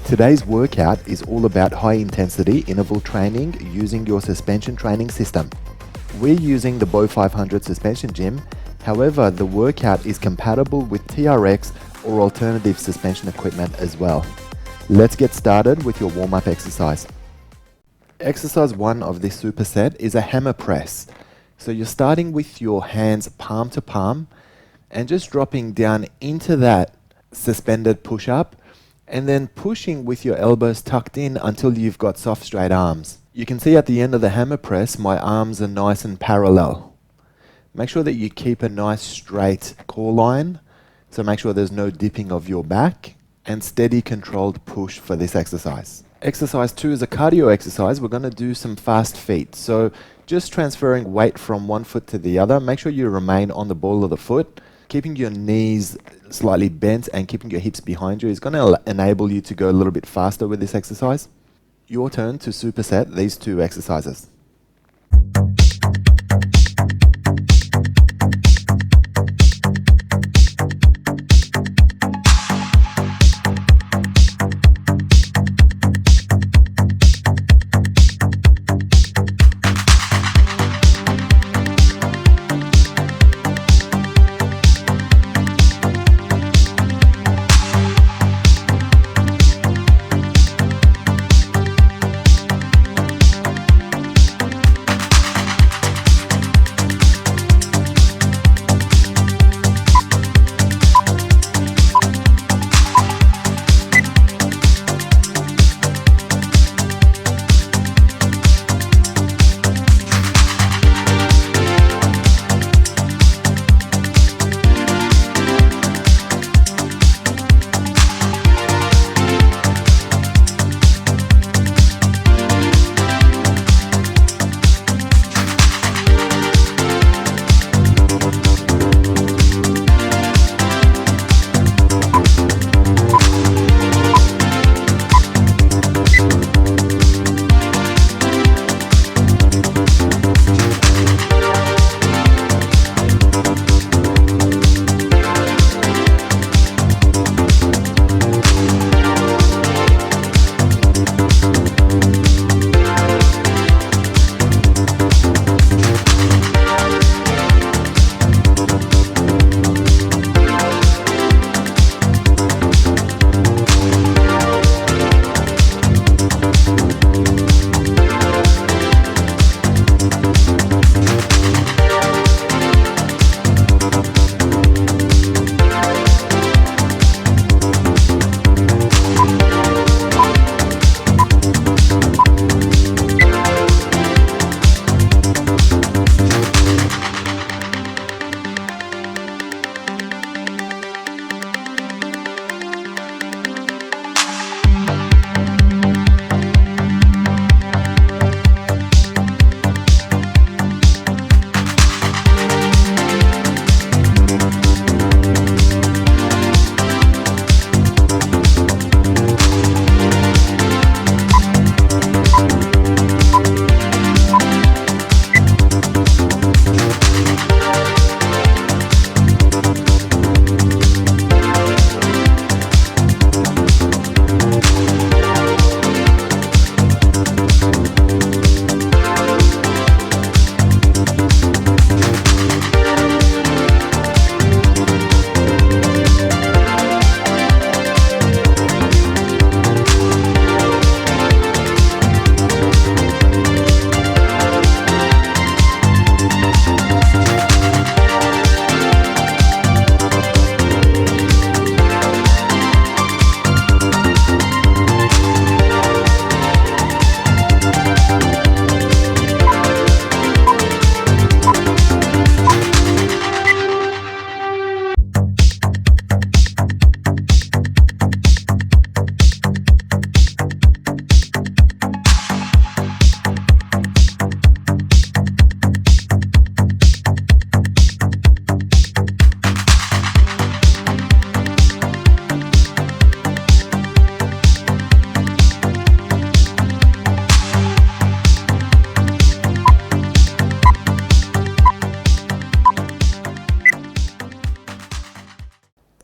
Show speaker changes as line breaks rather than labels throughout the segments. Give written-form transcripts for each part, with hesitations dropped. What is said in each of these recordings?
Today's workout is all about high intensity interval training using your suspension training system. We're using the Bow500 suspension gym, however the workout is compatible with TRX or alternative suspension equipment as well. Let's get started with your warm-up exercise. Exercise 1 of this superset is a hammer press. So you're starting with your hands palm to palm and just dropping down into that suspended push-up and then pushing with your elbows tucked in until you've got soft straight arms. You can see at the end of the hammer press my arms are nice and parallel. Make sure that you keep a nice straight core line, so make sure there's no dipping of your back, and steady controlled push for this exercise. Exercise 2 is a cardio exercise. We're going to do some fast feet. So just transferring weight from one foot to the other. Make sure you remain on the ball of the foot. Keeping your knees slightly bent and keeping your hips behind you is going to enable you to go a little bit faster with this exercise. Your turn to superset these two exercises.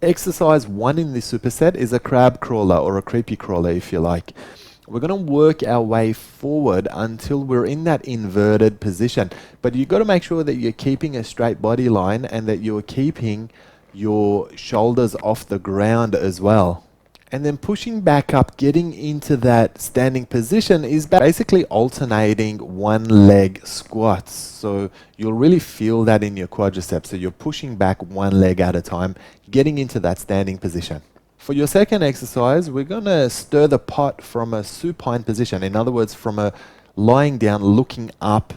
Exercise 1 in this superset is a crab crawler, or a creepy crawler if you like. We're going to work our way forward until we're in that inverted position. But you've got to make sure that you're keeping a straight body line and that you're keeping your shoulders off the ground as well. And then pushing back up, getting into that standing position is basically alternating one leg squats. So you'll really feel that in your quadriceps. So you're pushing back one leg at a time, getting into that standing position. For your second exercise, we're going to stir the pot from a supine position. In other words, from a lying down, looking up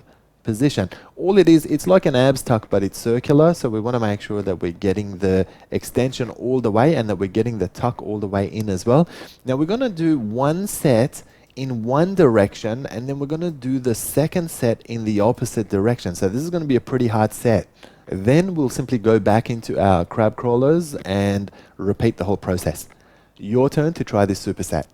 position. All it is, it's like an abs tuck, but it's circular. So we want to make sure that we're getting the extension all the way and that we're getting the tuck all the way in as well. Now we're going to do one set in one direction, and then we're going to do the second set in the opposite direction. So this is going to be a pretty hard set. Then we'll simply go back into our crab crawlers and repeat the whole process. Your turn to try this superset.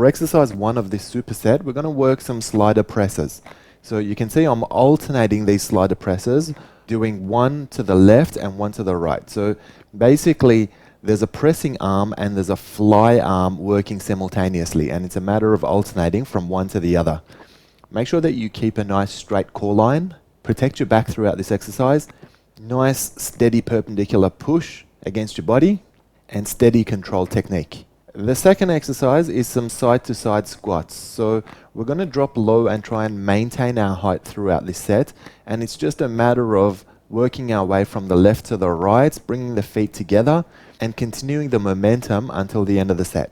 exercise 1 of this superset, we're going to work some slider presses. So you can see I'm alternating these slider presses, doing one to the left and one to the right. So basically, there's a pressing arm and there's a fly arm working simultaneously, and it's a matter of alternating from one to the other. Make sure that you keep a nice straight core line, protect your back throughout this exercise, nice steady perpendicular push against your body, and steady control technique. The second exercise is some side-to-side squats. So we're going to drop low and try and maintain our height throughout this set, and it's just a matter of working our way from the left to the right, bringing the feet together, and continuing the momentum until the end of the set.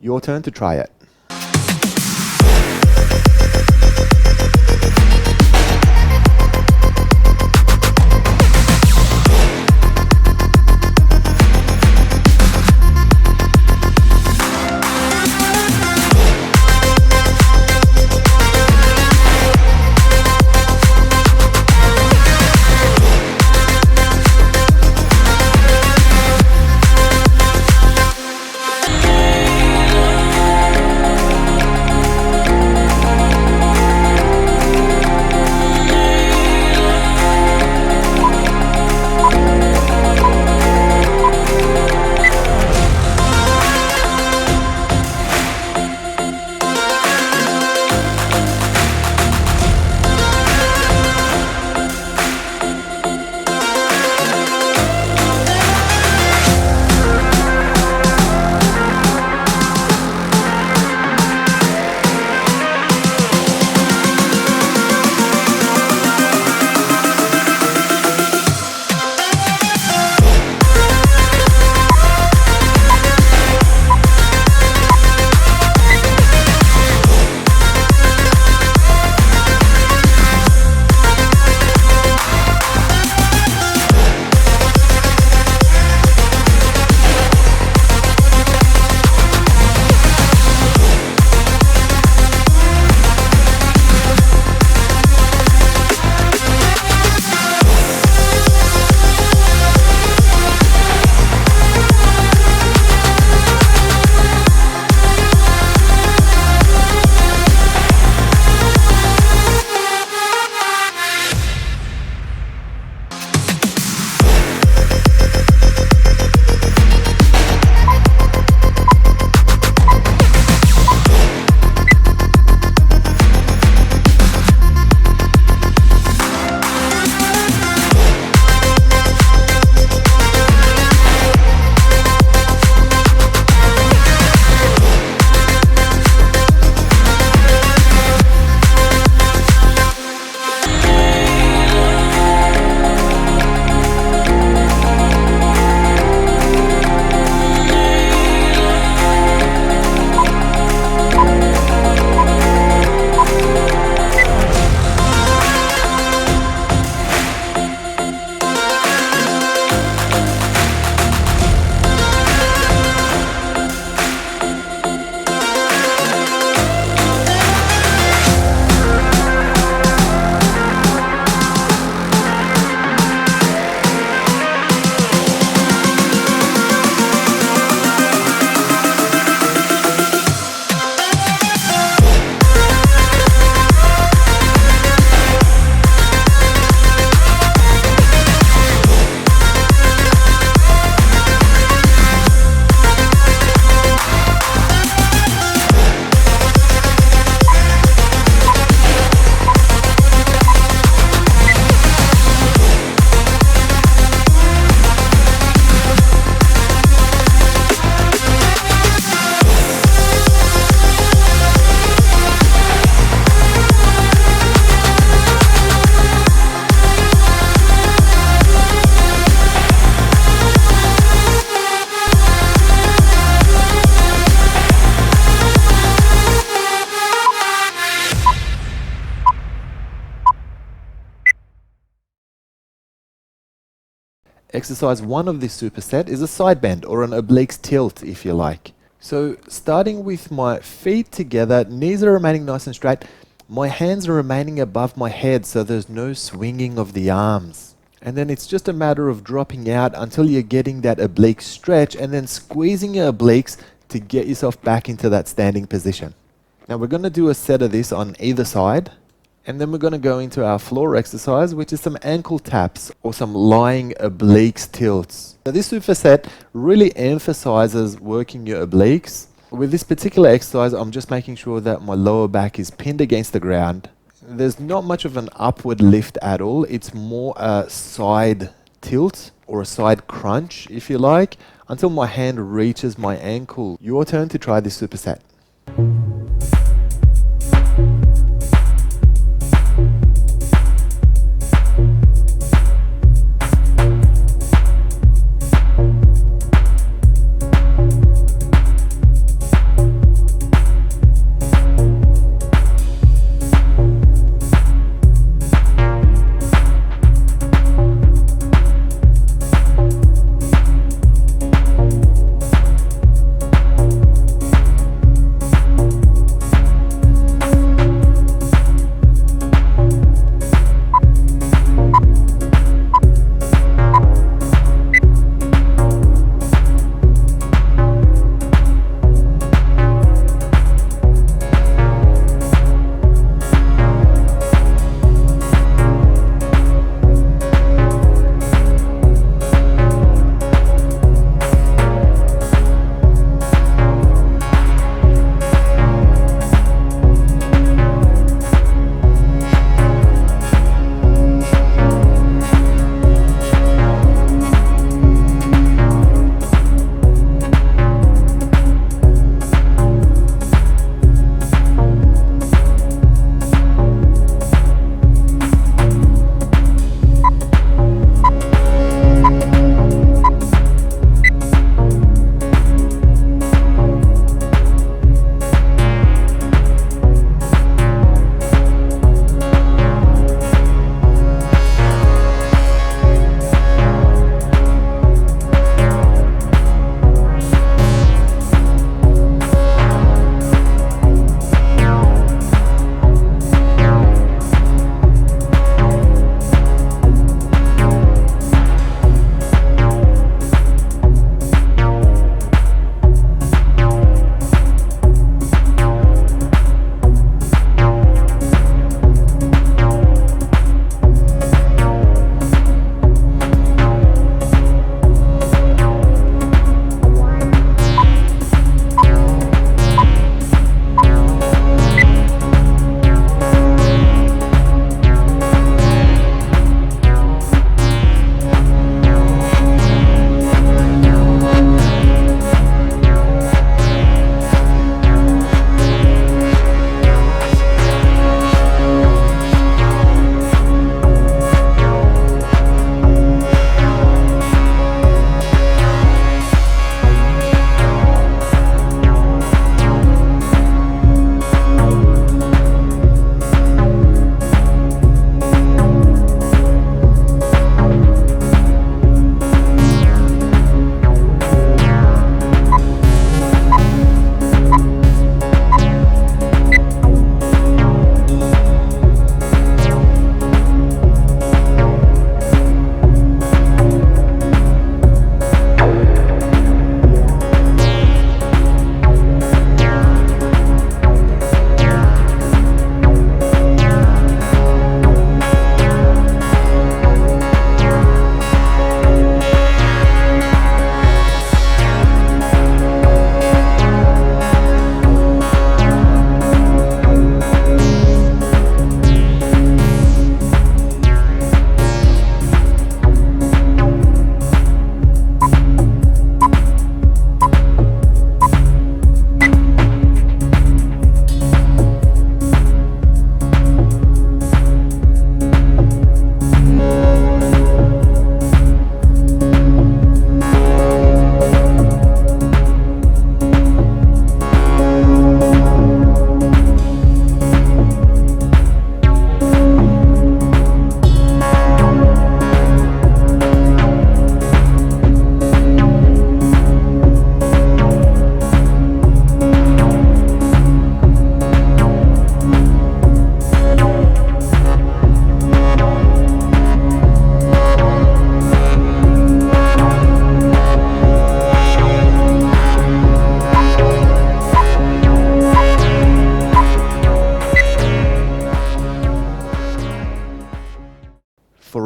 Your turn to try it. Exercise 1 of this superset is a side bend, or an obliques tilt if you like. So starting with my feet together, knees are remaining nice and straight, my hands are remaining above my head so there's no swinging of the arms. And then it's just a matter of dropping out until you're getting that oblique stretch and then squeezing your obliques to get yourself back into that standing position. Now we're going to do a set of this on either side, and then we're going to go into our floor exercise, which is some ankle taps or some lying obliques tilts. So this superset really emphasizes working your obliques. With this particular exercise, I'm just making sure that my lower back is pinned against the ground. There's not much of an upward lift at all. It's more a side tilt or a side crunch, if you like, until my hand reaches my ankle. Your turn to try this superset.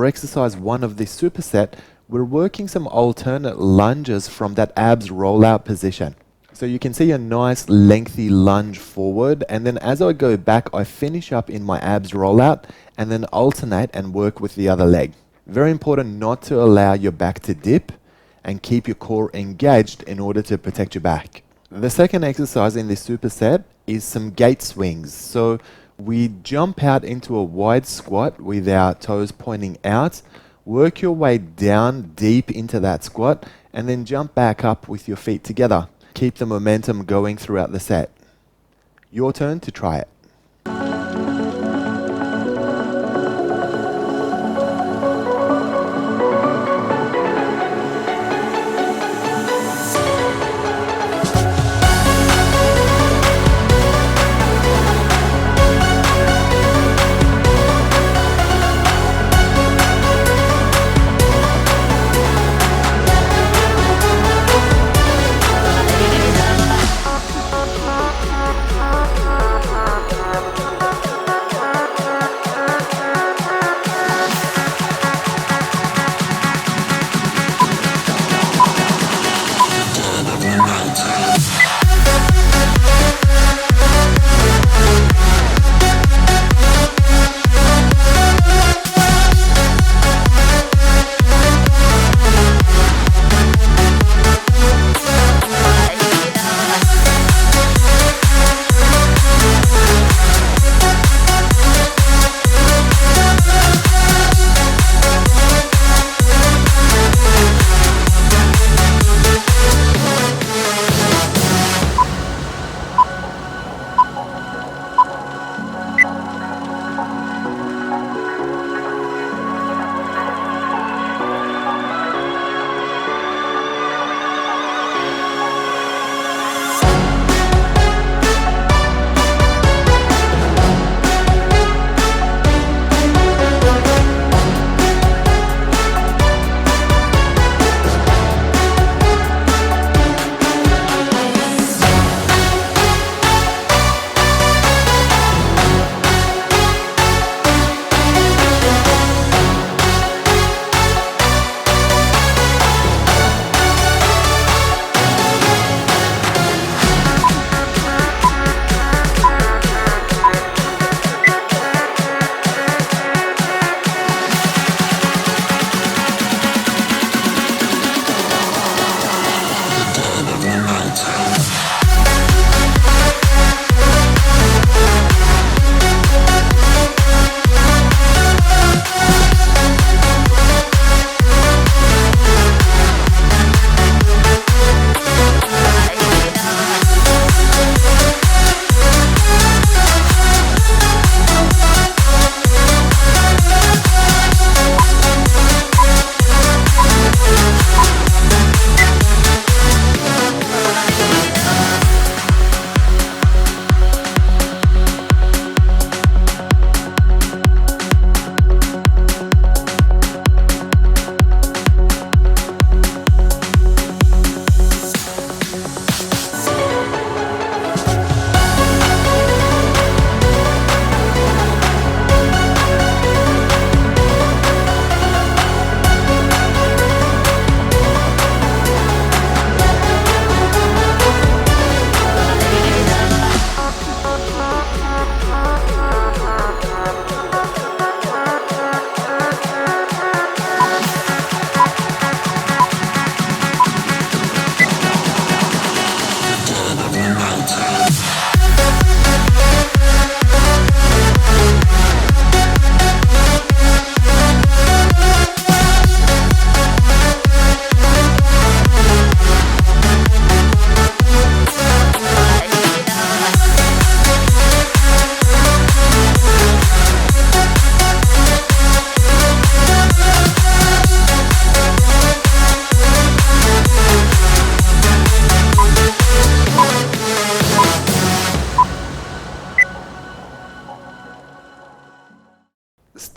exercise 1 of this superset, we're working some alternate lunges from that abs rollout position. So you can see a nice lengthy lunge forward, and then as I go back, I finish up in my abs rollout and then alternate and work with the other leg. Very important not to allow your back to dip and keep your core engaged in order to protect your back. The second exercise in this superset is some gate swings. So we jump out into a wide squat with our toes pointing out, work your way down deep into that squat, and then jump back up with your feet together. Keep the momentum going throughout the set. Your turn to try it.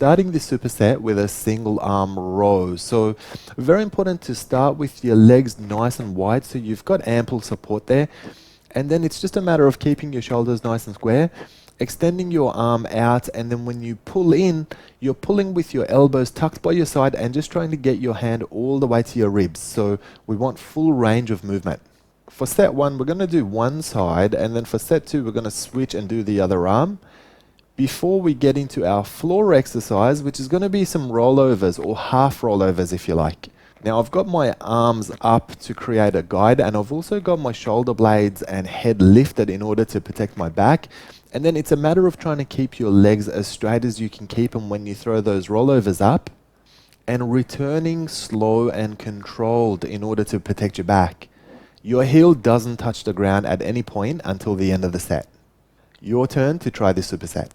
starting this superset with a single arm row. So very important to start with your legs nice and wide so you've got ample support there. And then it's just a matter of keeping your shoulders nice and square, extending your arm out, and then when you pull in, you're pulling with your elbows tucked by your side and just trying to get your hand all the way to your ribs. So we want full range of movement. For set 1, we're going to do one side, and then for set 2, we're going to switch and do the other arm. Before we get into our floor exercise, which is going to be some rollovers or half rollovers if you like. Now I've got my arms up to create a guide, and I've also got my shoulder blades and head lifted in order to protect my back. And then it's a matter of trying to keep your legs as straight as you can keep them when you throw those rollovers up, and returning slow and controlled in order to protect your back. Your heel doesn't touch the ground at any point until the end of the set. Your turn to try this superset.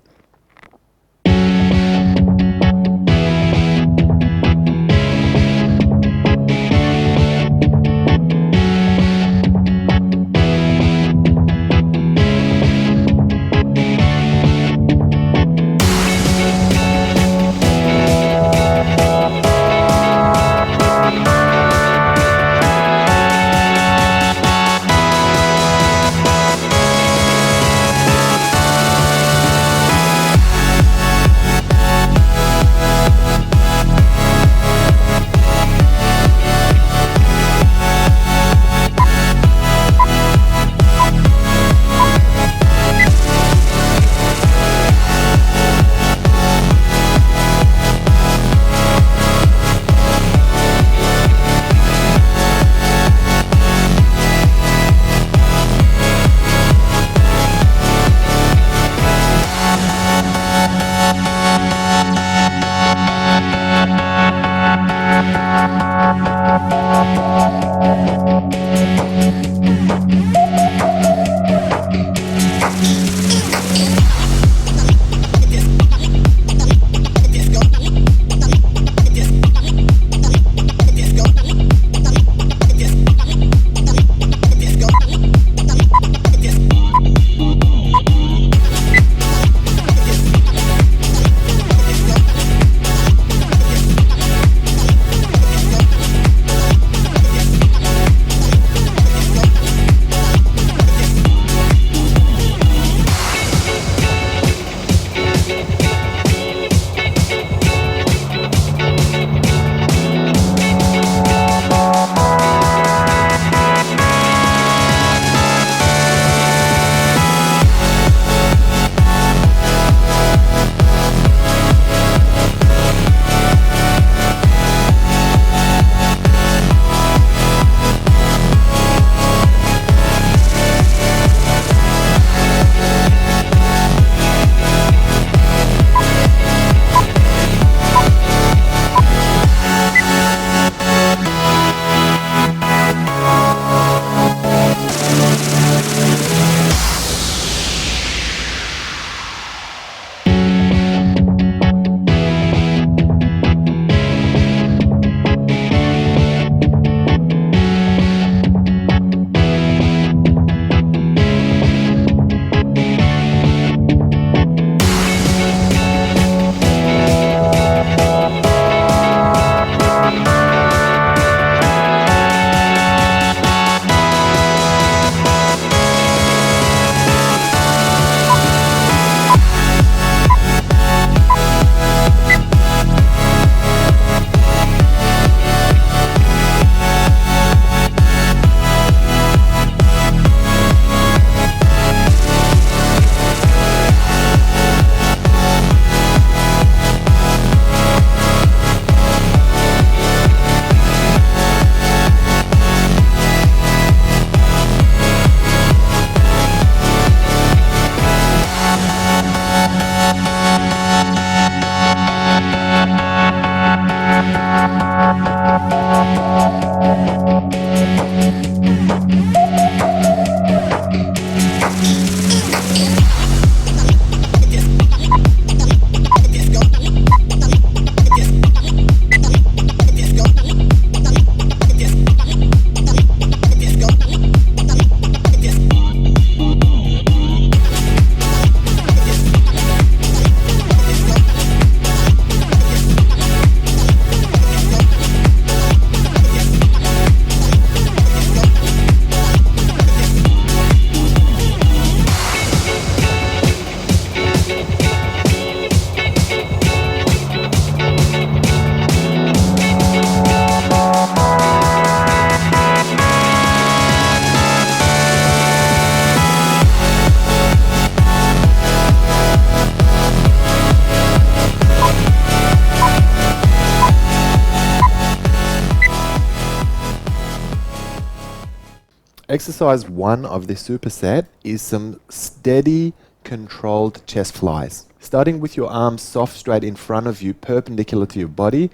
Exercise 1 of this superset is some steady, controlled chest flies. Starting with your arms soft straight in front of you, perpendicular to your body,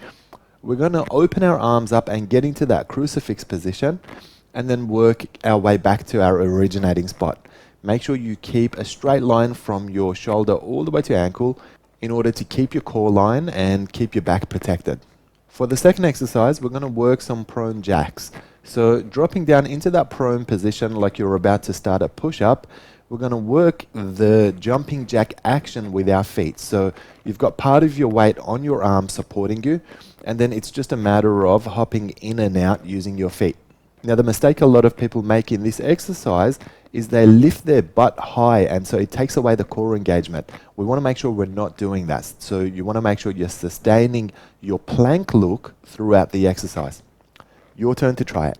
we're going to open our arms up and get into that crucifix position and then work our way back to our originating spot. Make sure you keep a straight line from your shoulder all the way to your ankle in order to keep your core line and keep your back protected. For the second exercise, we're going to work some prone jacks. So dropping down into that prone position like you're about to start a push-up, we're going to work the jumping jack action with our feet. So you've got part of your weight on your arm supporting you, and then it's just a matter of hopping in and out using your feet. Now, the mistake a lot of people make in this exercise is they lift their butt high, and so it takes away the core engagement. We want to make sure we're not doing that. So you want to make sure you're sustaining your plank look throughout the exercise. Your turn to try it.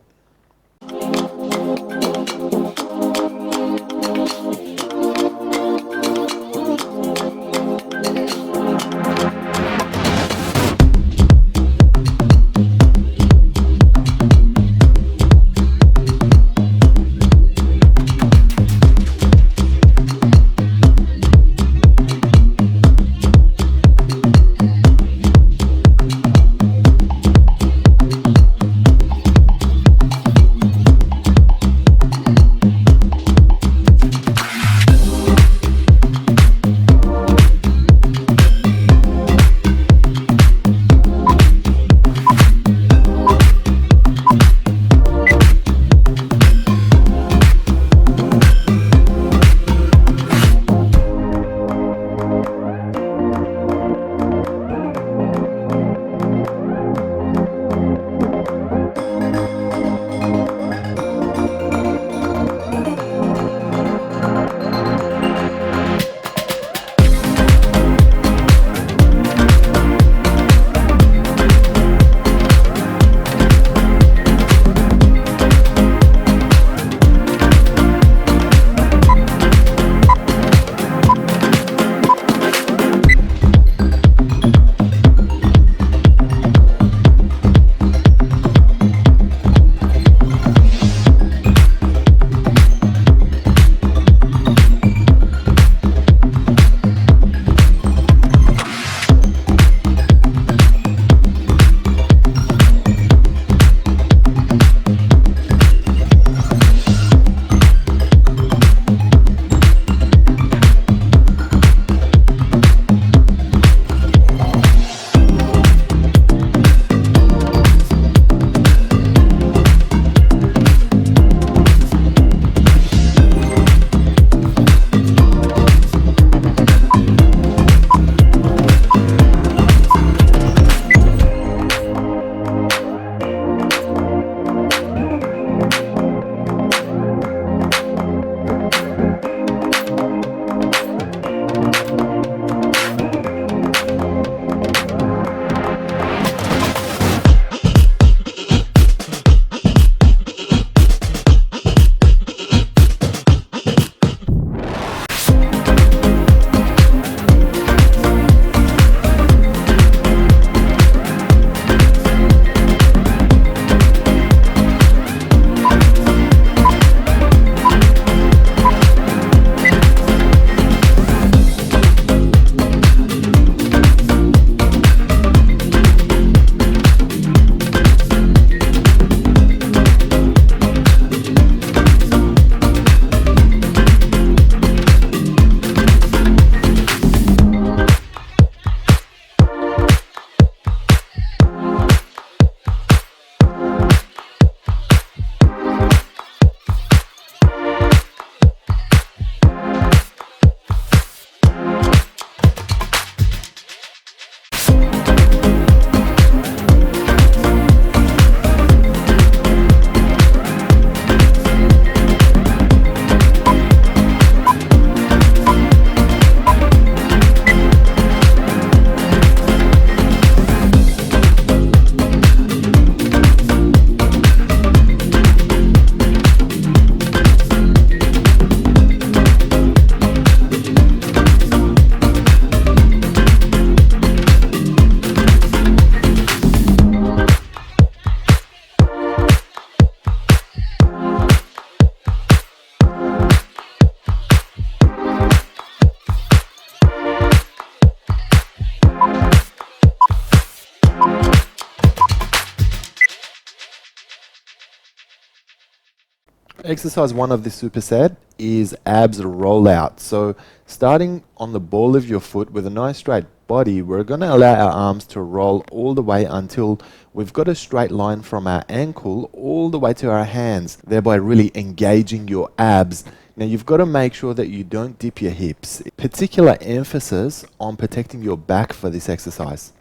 Exercise 1 of this superset is abs rollout. So starting on the ball of your foot with a nice straight body, we're going to allow our arms to roll all the way until we've got a straight line from our ankle all the way to our hands, thereby really engaging your abs. Now you've got to make sure that you don't dip your hips. Particular emphasis on protecting your back for this exercise.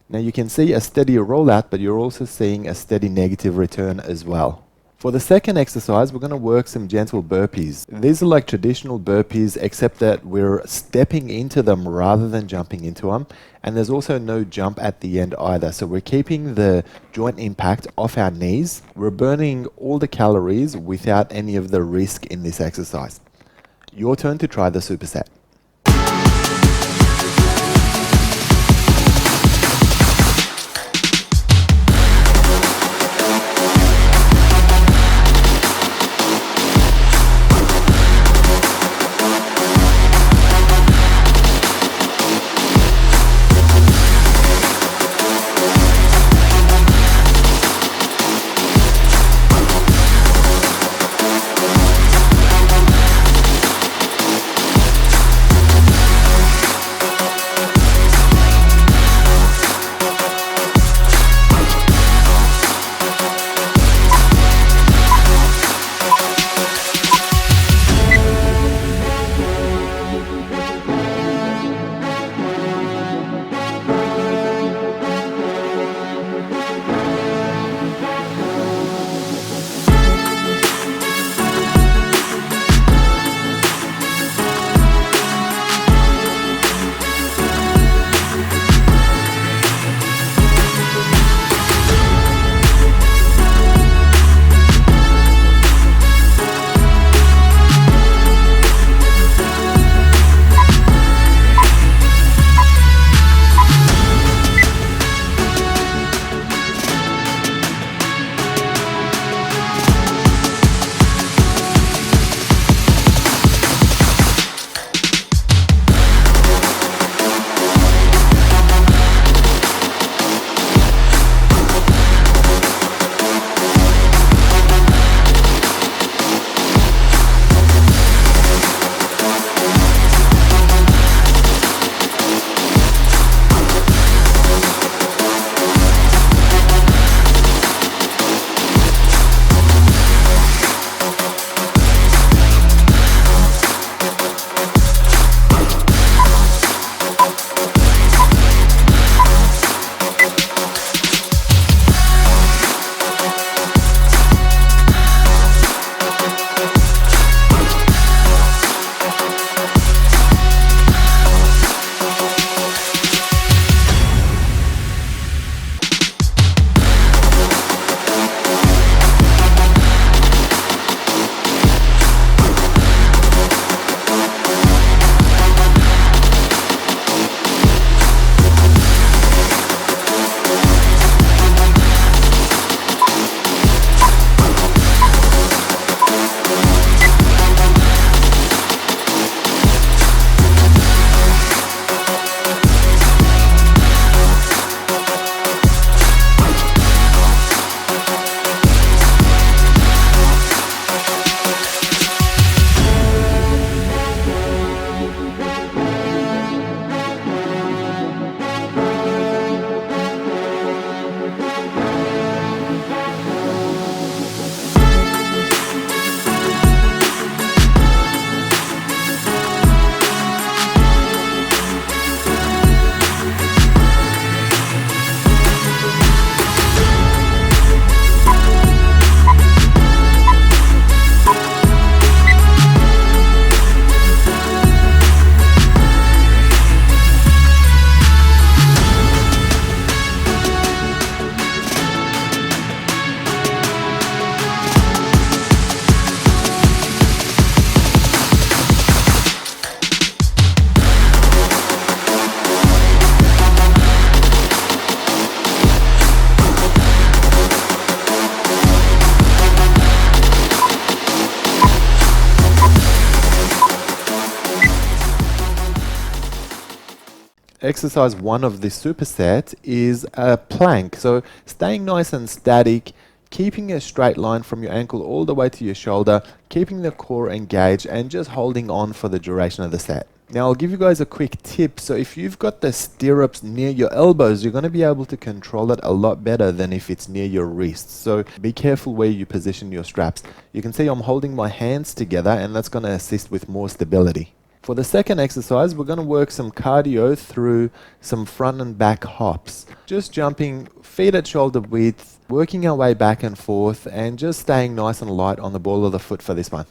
Now you can see a steady rollout, but you're also seeing a steady negative return as well. For the second exercise, we're going to work some gentle burpees. These are like traditional burpees, except that we're stepping into them rather than jumping into them. And there's also no jump at the end either. So we're keeping the joint impact off our knees. We're burning all the calories without any of the risk in this exercise. Your turn to try the superset. Exercise 1 of this superset is a plank. So staying nice and static, keeping a straight line from your ankle all the way to your shoulder, keeping the core engaged and just holding on for the duration of the set. Now I'll give you guys a quick tip. So if you've got the stirrups near your elbows, you're going to be able to control it a lot better than if it's near your wrists. So be careful where you position your straps. You can see I'm holding my hands together, and that's going to assist with more stability. For the second exercise, we're going to work some cardio through some front and back hops. Just jumping feet at shoulder width, working our way back and forth, and just staying nice and light on the ball of the foot for this one.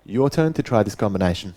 Your turn to try this combination.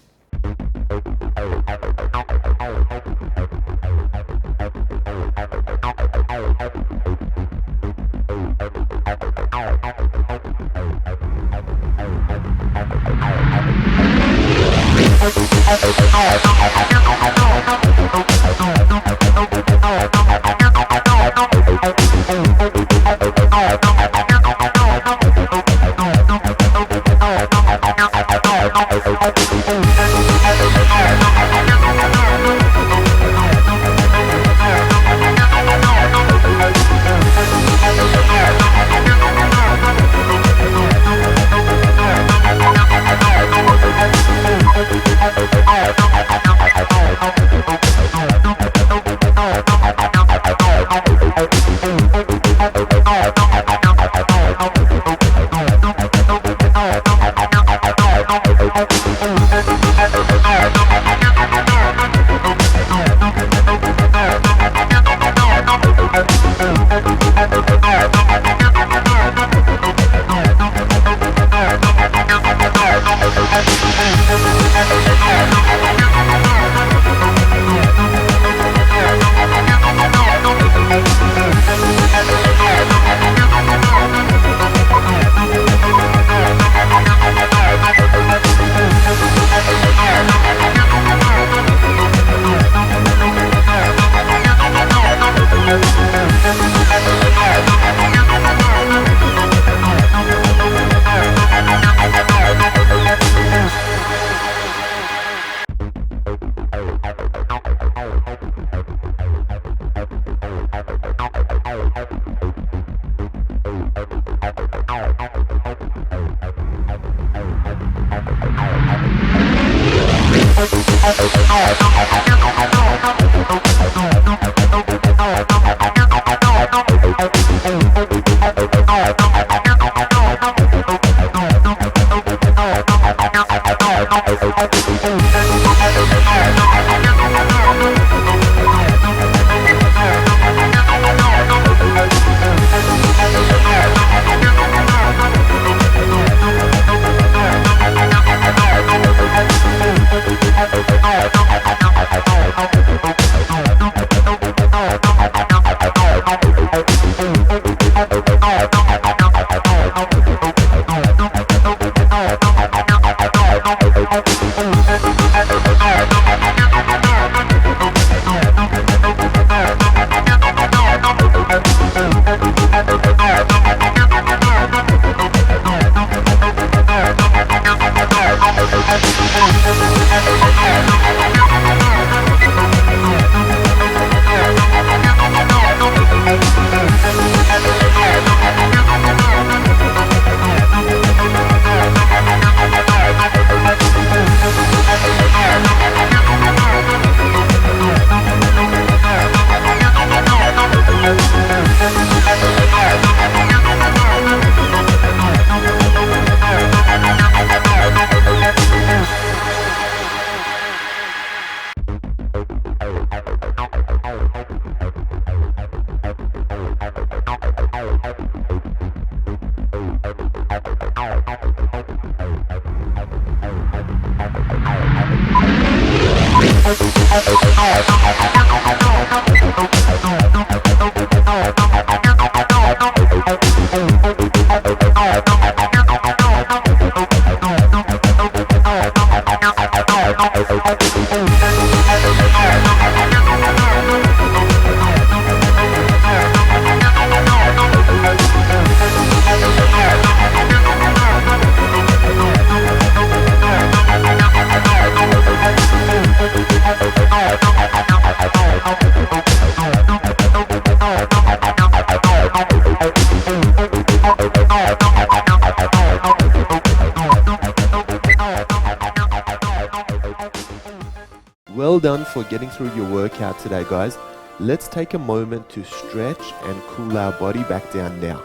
Well done for getting through your workout today, guys. Let's take a moment to stretch and cool our body back down now.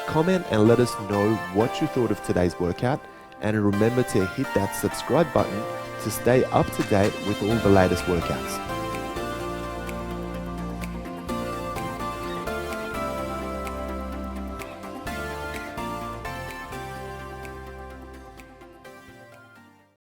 Comment and let us know what you thought of today's workout, and remember to hit that subscribe button to stay up to date with all the latest workouts.